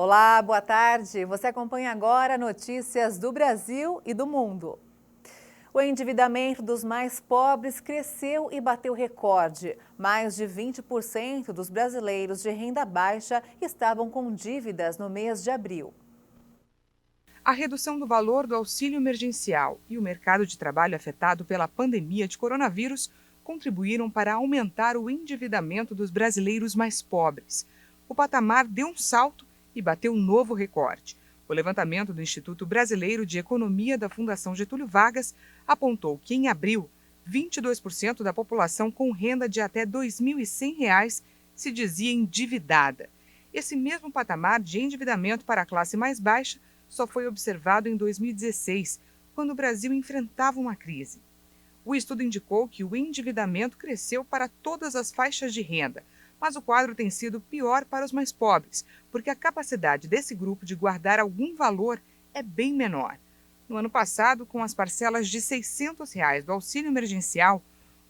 Olá, boa tarde. Você acompanha agora notícias do Brasil e do mundo. O endividamento dos mais pobres cresceu e bateu recorde. Mais de 20% dos brasileiros de renda baixa estavam com dívidas no mês de abril. A redução do valor do auxílio emergencial e o mercado de trabalho afetado pela pandemia de coronavírus contribuíram para aumentar o endividamento dos brasileiros mais pobres. O patamar deu um salto e bateu um novo recorde. O levantamento do Instituto Brasileiro de Economia da Fundação Getúlio Vargas apontou que, em abril, 22% da população com renda de até R$ 2.100 se dizia endividada. Esse mesmo patamar de endividamento para a classe mais baixa só foi observado em 2016, quando o Brasil enfrentava uma crise. O estudo indicou que o endividamento cresceu para todas as faixas de renda, mas o quadro tem sido pior para os mais pobres, porque a capacidade desse grupo de guardar algum valor é bem menor. No ano passado, com as parcelas de R$ 600 do auxílio emergencial,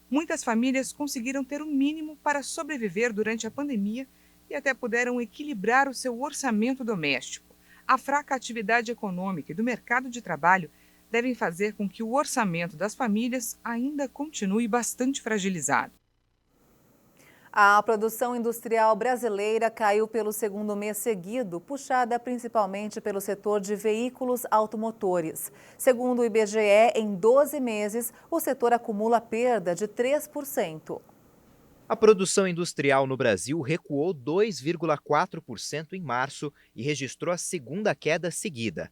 muitas famílias conseguiram ter o mínimo para sobreviver durante a pandemia e até puderam equilibrar o seu orçamento doméstico. A fraca atividade econômica e do mercado de trabalho devem fazer com que o orçamento das famílias ainda continue bastante fragilizado. A produção industrial brasileira caiu pelo segundo mês seguido, puxada principalmente pelo setor de veículos automotores. Segundo o IBGE, em 12 meses, o setor acumula perda de 3%. A produção industrial no Brasil recuou 2,4% em março e registrou a segunda queda seguida.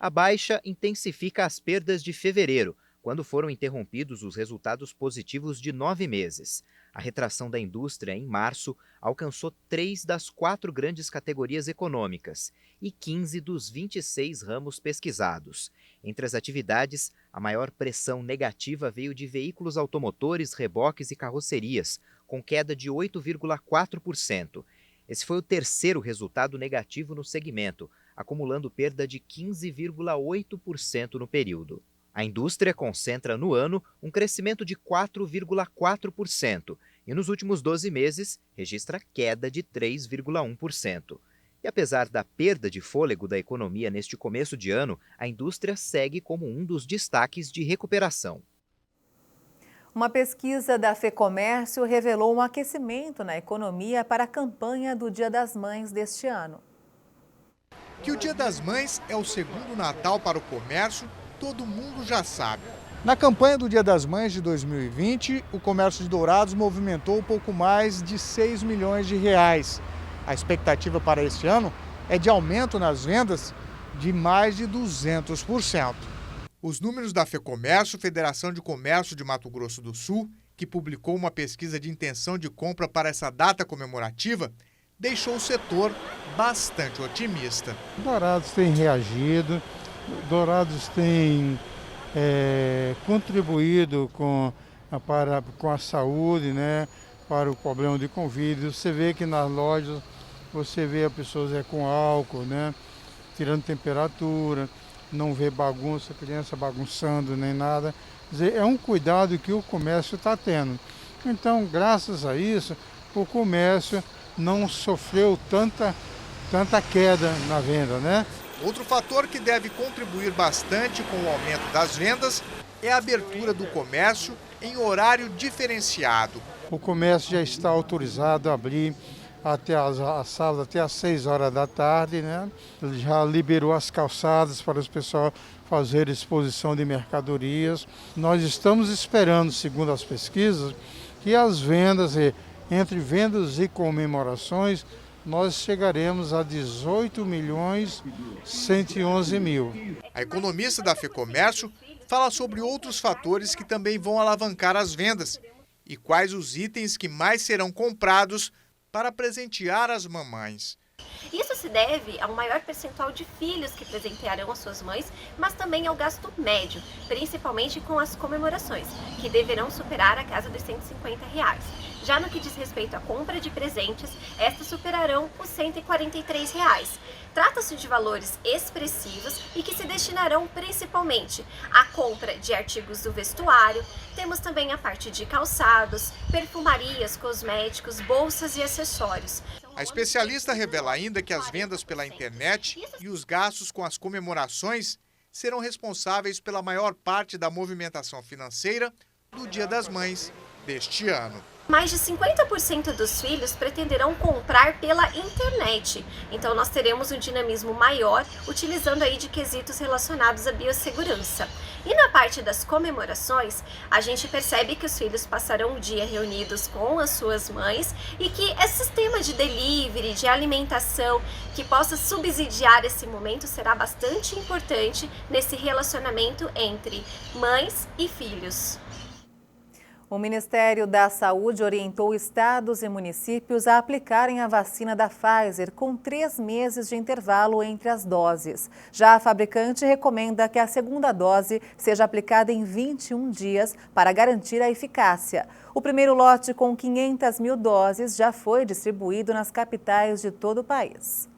A baixa intensifica as perdas de fevereiro, quando foram interrompidos os resultados positivos de 9 meses. A retração da indústria em março alcançou 3 das 4 grandes categorias econômicas e 15 dos 26 ramos pesquisados. Entre as atividades, a maior pressão negativa veio de veículos automotores, reboques e carrocerias, com queda de 8,4%. Esse foi o terceiro resultado negativo no segmento, acumulando perda de 15,8% no período. A indústria concentra no ano um crescimento de 4,4% e nos últimos 12 meses registra queda de 3,1%. E apesar da perda de fôlego da economia neste começo de ano, a indústria segue como um dos destaques de recuperação. Uma pesquisa da FEComércio revelou um aquecimento na economia para a campanha do Dia das Mães deste ano. Que o Dia das Mães é o segundo Natal para o comércio, todo mundo já sabe. Na campanha do Dia das Mães de 2020, o comércio de Dourados movimentou um pouco mais de 6 milhões de reais. A expectativa para este ano é de aumento nas vendas de mais de 200%. Os números da FEComércio, Federação de Comércio de Mato Grosso do Sul, que publicou uma pesquisa de intenção de compra para essa data comemorativa, deixou o setor bastante otimista. Dourados tem reagido, Dourados tem contribuído com a saúde, né, para o problema de Covid. Você vê que nas lojas, você vê as pessoas com álcool, né, tirando temperatura, não vê bagunça, criança bagunçando nem nada. Quer dizer, é um cuidado que o comércio está tendo. Então, graças a isso, o comércio não sofreu tanta queda na venda, né? Outro fator que deve contribuir bastante com o aumento das vendas é a abertura do comércio em horário diferenciado. O comércio já está autorizado a abrir até a sábado até às 6 horas da tarde, né? Ele já liberou as calçadas para os pessoal fazer exposição de mercadorias. Nós estamos esperando, segundo as pesquisas, que as vendas, entre vendas e comemorações, nós chegaremos a 18.111.000. A economista da FEComércio fala sobre outros fatores que também vão alavancar as vendas e quais os itens que mais serão comprados para presentear as mamães. Isso se deve a um maior percentual de filhos que presentearão as suas mães, mas também ao gasto médio, principalmente com as comemorações, que deverão superar a casa dos R$150. Já no que diz respeito à compra de presentes, estas superarão os R$143. Trata-se de valores expressivos e que se destinarão principalmente à compra de artigos do vestuário. Temos também a parte de calçados, perfumarias, cosméticos, bolsas e acessórios. A especialista revela ainda que as vendas pela internet e os gastos com as comemorações serão responsáveis pela maior parte da movimentação financeira do Dia das Mães deste ano. Mais de 50% dos filhos pretenderão comprar pela internet. Então nós teremos um dinamismo maior utilizando aí de quesitos relacionados à biossegurança. E na parte das comemorações, a gente percebe que os filhos passarão o dia reunidos com as suas mães e que esse sistema de delivery, de alimentação, que possa subsidiar esse momento será bastante importante nesse relacionamento entre mães e filhos. O Ministério da Saúde orientou estados e municípios a aplicarem a vacina da Pfizer com 3 meses de intervalo entre as doses. Já a fabricante recomenda que a segunda dose seja aplicada em 21 dias para garantir a eficácia. O primeiro lote com 500 mil doses já foi distribuído nas capitais de todo o país.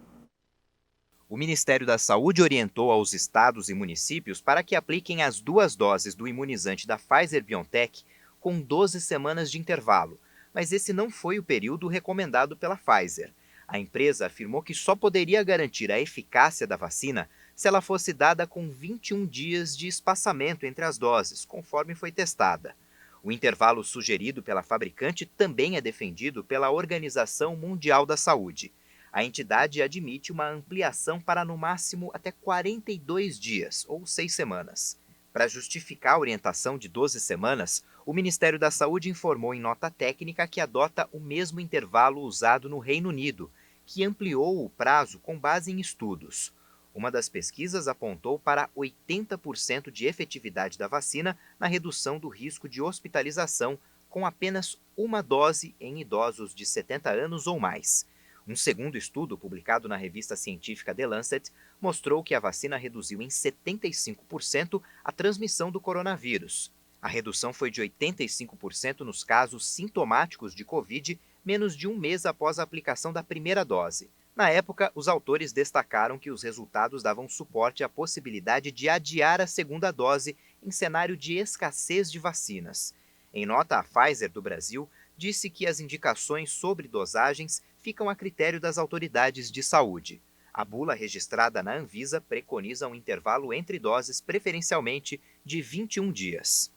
O Ministério da Saúde orientou aos estados e municípios para que apliquem as 2 doses do imunizante da Pfizer-BioNTech com 12 semanas de intervalo, mas esse não foi o período recomendado pela Pfizer. A empresa afirmou que só poderia garantir a eficácia da vacina se ela fosse dada com 21 dias de espaçamento entre as doses, conforme foi testada. O intervalo sugerido pela fabricante também é defendido pela Organização Mundial da Saúde. A entidade admite uma ampliação para no máximo até 42 dias, ou 6 semanas. Para justificar a orientação de 12 semanas, o Ministério da Saúde informou em nota técnica que adota o mesmo intervalo usado no Reino Unido, que ampliou o prazo com base em estudos. Uma das pesquisas apontou para 80% de efetividade da vacina na redução do risco de hospitalização com apenas uma dose em idosos de 70 anos ou mais. Um segundo estudo, publicado na revista científica The Lancet, mostrou que a vacina reduziu em 75% a transmissão do coronavírus. A redução foi de 85% nos casos sintomáticos de Covid, menos de um mês após a aplicação da primeira dose. Na época, os autores destacaram que os resultados davam suporte à possibilidade de adiar a segunda dose em cenário de escassez de vacinas. Em nota, a Pfizer do Brasil disse que as indicações sobre dosagens ficam a critério das autoridades de saúde. A bula registrada na Anvisa preconiza um intervalo entre doses, preferencialmente de 21 dias.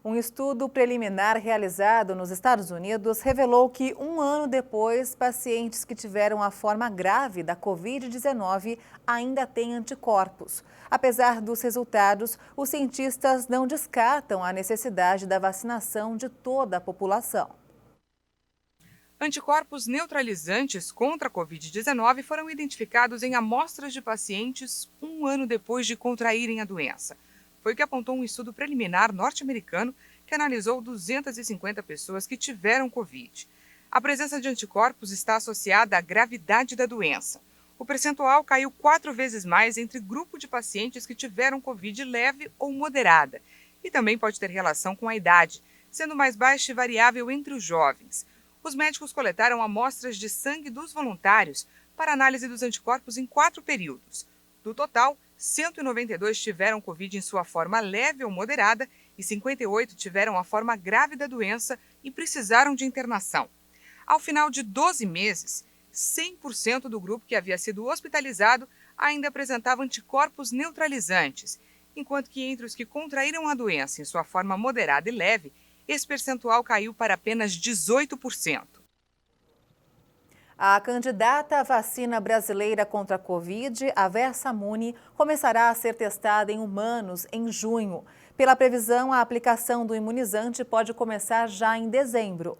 Um estudo preliminar realizado nos Estados Unidos revelou que 1 ano depois, pacientes que tiveram a forma grave da Covid-19 ainda têm anticorpos. Apesar dos resultados, os cientistas não descartam a necessidade da vacinação de toda a população. Anticorpos neutralizantes contra a Covid-19 foram identificados em amostras de pacientes 1 ano depois de contraírem a doença. Foi o que apontou um estudo preliminar norte-americano que analisou 250 pessoas que tiveram Covid. A presença de anticorpos está associada à gravidade da doença. O percentual caiu 4 vezes mais entre grupo de pacientes que tiveram Covid leve ou moderada. E também pode ter relação com a idade, sendo mais baixa e variável entre os jovens. Os médicos coletaram amostras de sangue dos voluntários para análise dos anticorpos em 4 períodos. Do total, 192 tiveram Covid em sua forma leve ou moderada e 58 tiveram a forma grave da doença e precisaram de internação. Ao final de 12 meses, 100% do grupo que havia sido hospitalizado ainda apresentava anticorpos neutralizantes, enquanto que entre os que contraíram a doença em sua forma moderada e leve, esse percentual caiu para apenas 18%. A candidata à vacina brasileira contra a Covid, a Versamune, começará a ser testada em humanos em junho. Pela previsão, a aplicação do imunizante pode começar já em dezembro.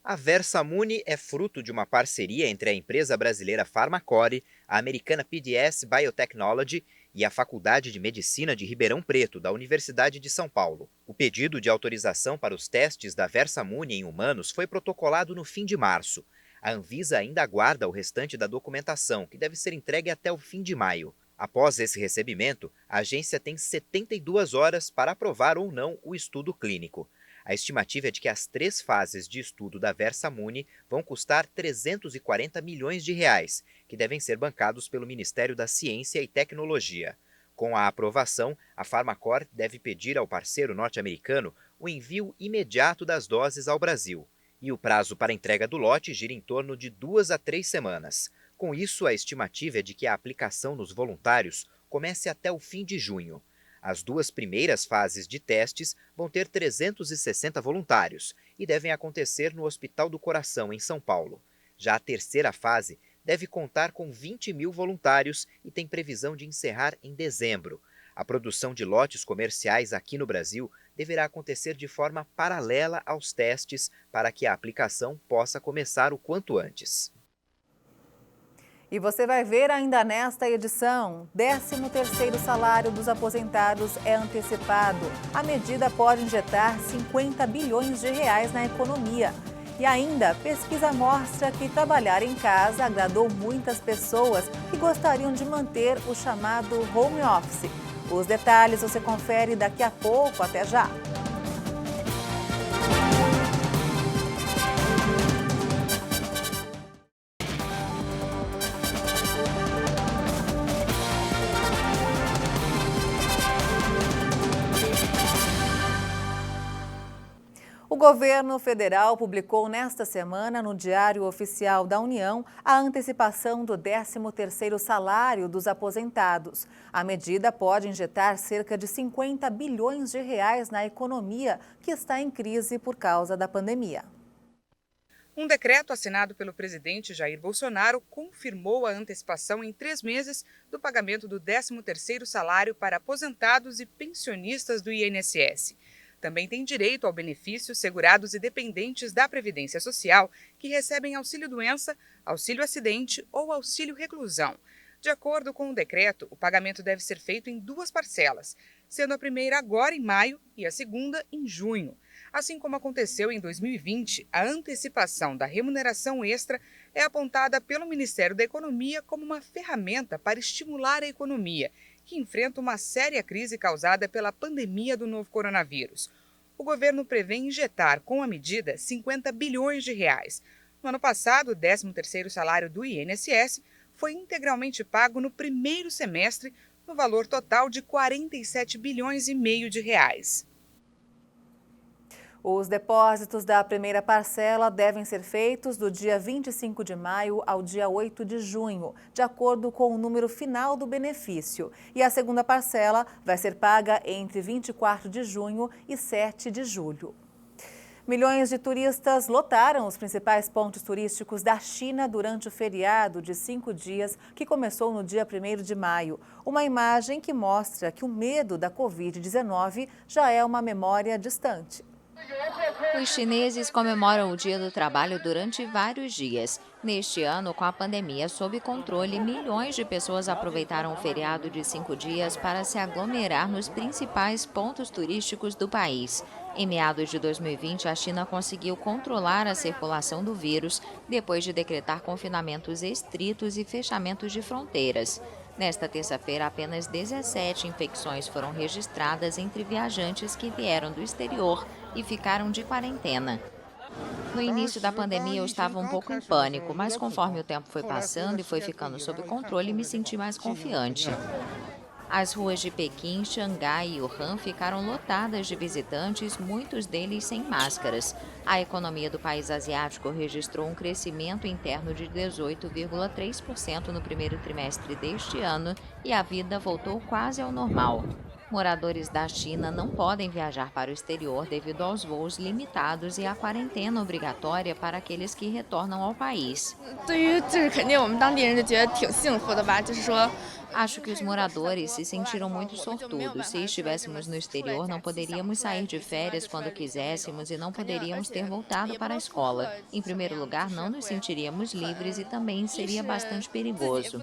A Versamune é fruto de uma parceria entre a empresa brasileira Pharmacore, a americana PDS Biotechnology e a Faculdade de Medicina de Ribeirão Preto, da Universidade de São Paulo. O pedido de autorização para os testes da Versamune em humanos foi protocolado no fim de março. A Anvisa ainda aguarda o restante da documentação, que deve ser entregue até o fim de maio. Após esse recebimento, a agência tem 72 horas para aprovar ou não o estudo clínico. A estimativa é de que as 3 fases de estudo da Versamune vão custar 340 milhões de reais, que devem ser bancados pelo Ministério da Ciência e Tecnologia. Com a aprovação, a Pharmacore deve pedir ao parceiro norte-americano o envio imediato das doses ao Brasil. E o prazo para entrega do lote gira em torno de 2 a 3 semanas. Com isso, a estimativa é de que a aplicação nos voluntários comece até o fim de junho. As 2 primeiras fases de testes vão ter 360 voluntários e devem acontecer no Hospital do Coração, em São Paulo. Já a terceira fase deve contar com 20 mil voluntários e tem previsão de encerrar em dezembro. A produção de lotes comerciais aqui no Brasil deverá acontecer de forma paralela aos testes para que a aplicação possa começar o quanto antes. E você vai ver ainda nesta edição, 13º salário dos aposentados é antecipado. A medida pode injetar 50 bilhões de reais na economia. E ainda, pesquisa mostra que trabalhar em casa agradou muitas pessoas que gostariam de manter o chamado home office. Os detalhes você confere daqui a pouco, até já! O governo federal publicou nesta semana no Diário Oficial da União a antecipação do 13º salário dos aposentados. A medida pode injetar cerca de 50 bilhões de reais na economia, que está em crise por causa da pandemia. Um decreto assinado pelo presidente Jair Bolsonaro confirmou a antecipação em 3 meses do pagamento do 13º salário para aposentados e pensionistas do INSS. Também tem direito ao benefício segurados e dependentes da Previdência Social que recebem auxílio-doença, auxílio-acidente ou auxílio-reclusão. De acordo com o decreto, o pagamento deve ser feito em 2 parcelas, sendo a primeira agora em maio e a segunda em junho. Assim como aconteceu em 2020, a antecipação da remuneração extra é apontada pelo Ministério da Economia como uma ferramenta para estimular a economia, que enfrenta uma séria crise causada pela pandemia do novo coronavírus. O governo prevê injetar, com a medida, 50 bilhões de reais. No ano passado, o 13º salário do INSS foi integralmente pago no primeiro semestre, no valor total de 47 bilhões e meio de reais. Os depósitos da primeira parcela devem ser feitos do dia 25 de maio ao dia 8 de junho, de acordo com o número final do benefício. E a segunda parcela vai ser paga entre 24 de junho e 7 de julho. Milhões de turistas lotaram os principais pontos turísticos da China durante o feriado de 5 dias, que começou no dia 1º de maio. Uma imagem que mostra que o medo da Covid-19 já é uma memória distante. Os chineses comemoram o Dia do Trabalho durante vários dias. Neste ano, com a pandemia sob controle, milhões de pessoas aproveitaram o feriado de 5 dias para se aglomerar nos principais pontos turísticos do país. Em meados de 2020, a China conseguiu controlar a circulação do vírus depois de decretar confinamentos estritos e fechamentos de fronteiras. Nesta terça-feira, apenas 17 infecções foram registradas entre viajantes que vieram do exterior e ficaram de quarentena. No início da pandemia, eu estava um pouco em pânico, mas conforme o tempo foi passando e foi ficando sob controle, me senti mais confiante. As ruas de Pequim, Xangai e Wuhan ficaram lotadas de visitantes, muitos deles sem máscaras. A economia do país asiático registrou um crescimento interno de 18,3% no primeiro trimestre deste ano e a vida voltou quase ao normal. Moradores da China não podem viajar para o exterior devido aos voos limitados e à quarentena obrigatória para aqueles que retornam ao país. Acho que os moradores se sentiram muito sortudos. Se estivéssemos no exterior, não poderíamos sair de férias quando quiséssemos e não poderíamos ter voltado para a escola. Em primeiro lugar, não nos sentiríamos livres e também seria bastante perigoso.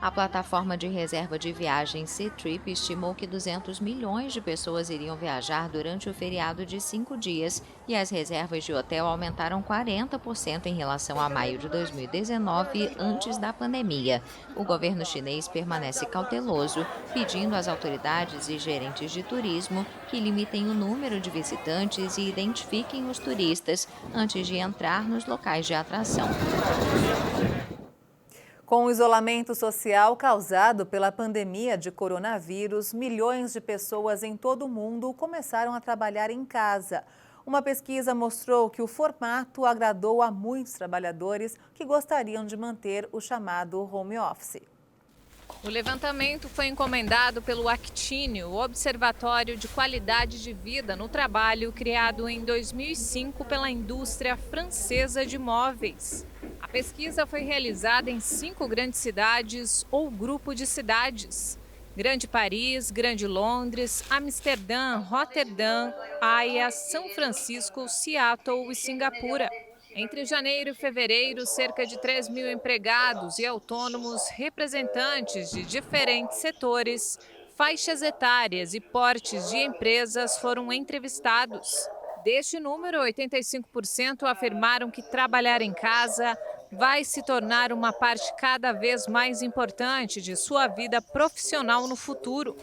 A plataforma de reserva de viagens Ctrip estimou que 200 milhões de pessoas iriam viajar durante o feriado de 5 dias e as reservas de hotel aumentaram 40% em relação a maio de 2019, antes da pandemia. O governo chinês permanece cauteloso, pedindo às autoridades e gerentes de turismo que limitem o número de visitantes e identifiquem os turistas antes de entrar nos locais de atração. Com o isolamento social causado pela pandemia de coronavírus, milhões de pessoas em todo o mundo começaram a trabalhar em casa. Uma pesquisa mostrou que o formato agradou a muitos trabalhadores que gostariam de manter o chamado home office. O levantamento foi encomendado pelo Actínio, o Observatório de Qualidade de Vida no Trabalho, criado em 2005 pela indústria francesa de móveis. A pesquisa foi realizada em 5 grandes cidades ou grupo de cidades: Grande Paris, Grande Londres, Amsterdã, Roterdã, Haia, São Francisco, Seattle e Singapura. Entre janeiro e fevereiro, cerca de 3 mil empregados e autônomos, representantes de diferentes setores, faixas etárias e portes de empresas foram entrevistados. Deste número, 85% afirmaram que trabalhar em casa vai se tornar uma parte cada vez mais importante de sua vida profissional no futuro,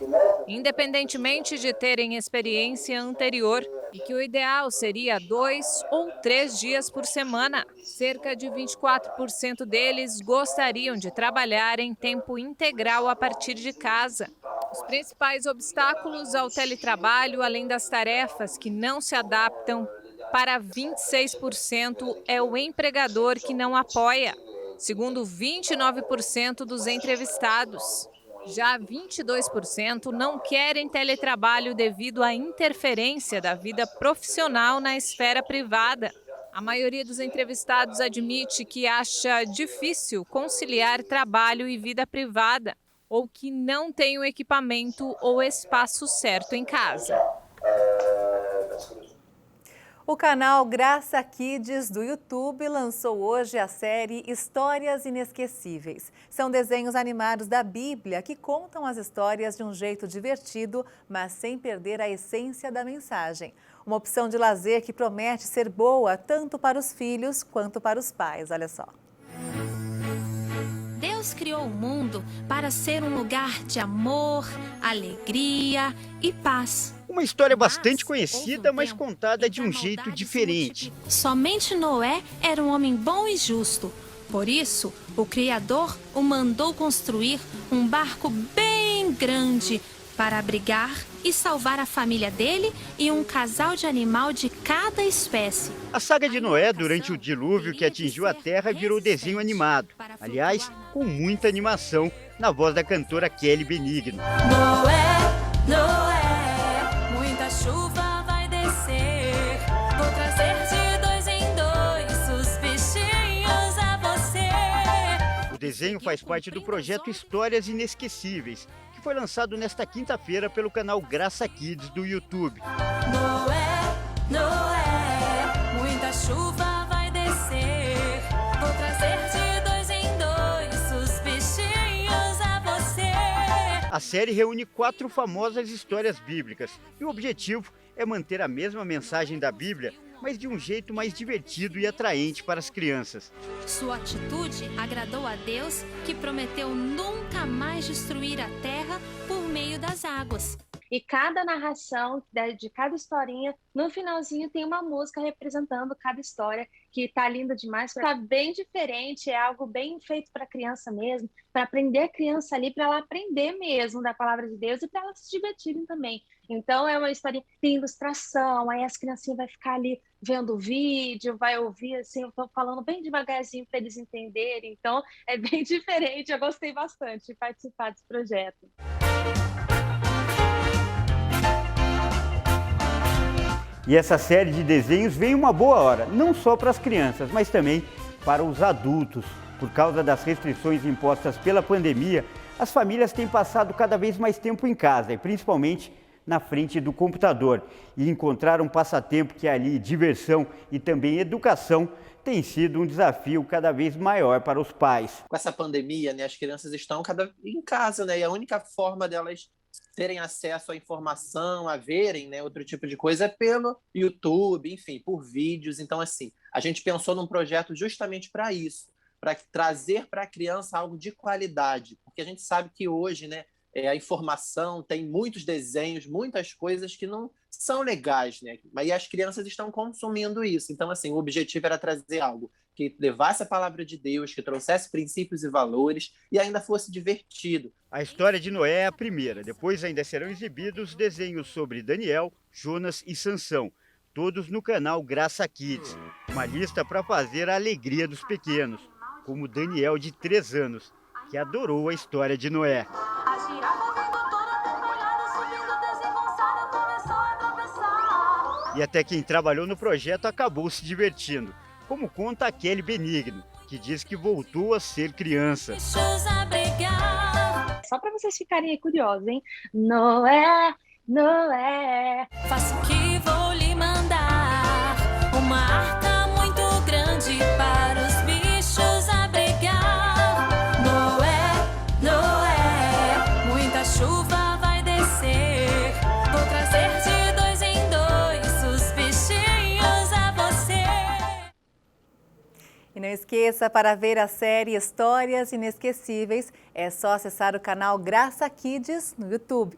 independentemente de terem experiência anterior, e que o ideal seria 2 ou 3 dias por semana. Cerca de 24% deles gostariam de trabalhar em tempo integral a partir de casa. Os principais obstáculos ao teletrabalho, além das tarefas que não se adaptam, para 26% é o empregador que não apoia, segundo 29% dos entrevistados. Já 22% não querem teletrabalho devido à interferência da vida profissional na esfera privada. A maioria dos entrevistados admite que acha difícil conciliar trabalho e vida privada, ou que não tem o equipamento ou espaço certo em casa. O canal Graça Kids do YouTube lançou hoje a série Histórias Inesquecíveis. São desenhos animados da Bíblia que contam as histórias de um jeito divertido, mas sem perder a essência da mensagem. Uma opção de lazer que promete ser boa tanto para os filhos quanto para os pais. Olha só. Deus criou o mundo para ser um lugar de amor, alegria e paz. Uma história bastante conhecida, mas contada de um jeito diferente. Somente Noé era um homem bom e justo. Por isso, o Criador o mandou construir um barco bem grande para abrigar e salvar a família dele e um casal de animal de cada espécie. A saga de Noé durante o dilúvio que atingiu a Terra virou desenho animado. Aliás, com muita animação, na voz da cantora Kelly Benigno. Noé, Noé. Chuva vai descer, vou trazer de 2 em 2 os bichinhos a você. O desenho faz parte do projeto Histórias Inesquecíveis, que foi lançado nesta quinta-feira pelo canal Graça Kids do YouTube. Noé, Noé, muita chuva vai descer, vou trazer de 2 em 2 os bichinhos a você. A série reúne 4 famosas histórias bíblicas e o objetivo é manter a mesma mensagem da Bíblia, mas de um jeito mais divertido e atraente para as crianças. Sua atitude agradou a Deus, que prometeu nunca mais destruir a terra por meio das águas. E cada narração de cada historinha, no finalzinho tem uma música representando cada história, que tá linda demais. Tá bem diferente, é algo bem feito para criança mesmo, para aprender a criança ali, para ela aprender mesmo da palavra de Deus e para elas se divertirem também. Então é uma história, tem ilustração, aí as criancinhas vão ficar ali vendo o vídeo, vai ouvir assim, eu tô falando bem devagarzinho para eles entenderem. Então é bem diferente, eu gostei bastante de participar desse projeto. E essa série de desenhos vem uma boa hora, não só para as crianças, mas também para os adultos. Por causa das restrições impostas pela pandemia, as famílias têm passado cada vez mais tempo em casa, e principalmente na frente do computador. E encontrar um passatempo que é ali diversão e também educação tem sido um desafio cada vez maior para os pais. Com essa pandemia, né, as crianças estão em casa, né, e a única forma delas terem acesso à informação, a verem, né, outro tipo de coisa é pelo YouTube, enfim, por vídeos. Então, assim, a gente pensou num projeto justamente para isso, para trazer para a criança algo de qualidade, porque a gente sabe que hoje, né, a informação tem muitos desenhos, muitas coisas que não são legais, né? Mas as crianças estão consumindo isso. Então, assim, o objetivo era trazer algo que levasse a palavra de Deus, que trouxesse princípios e valores e ainda fosse divertido. A história de Noé é a primeira. Depois ainda serão exibidos desenhos sobre Daniel, Jonas e Sansão, todos no canal Graça Kids. Uma lista para fazer a alegria dos pequenos, como Daniel, de 3 anos, que adorou a história de Noé. E até quem trabalhou no projeto acabou se divertindo, como conta a Kelly Benigno, que diz que voltou a ser criança. Só para vocês ficarem aí curiosos, hein? Noé, Noé, Faço o que vou lhe mandar, uma arca muito grande para os bichos abrigar. Noé, Noé, muita chuva vai descer, vou trazer de 2 em 2 os bichinhos a você. E não esqueça, para ver a série Histórias Inesquecíveis, é só acessar o canal Graça Kids no YouTube.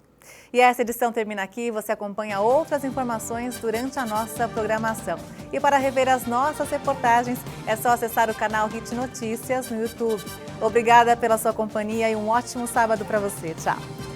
E essa edição termina aqui, você acompanha outras informações durante a nossa programação. E para rever as nossas reportagens, é só acessar o canal Hit Notícias no YouTube. Obrigada pela sua companhia e um ótimo sábado para você. Tchau!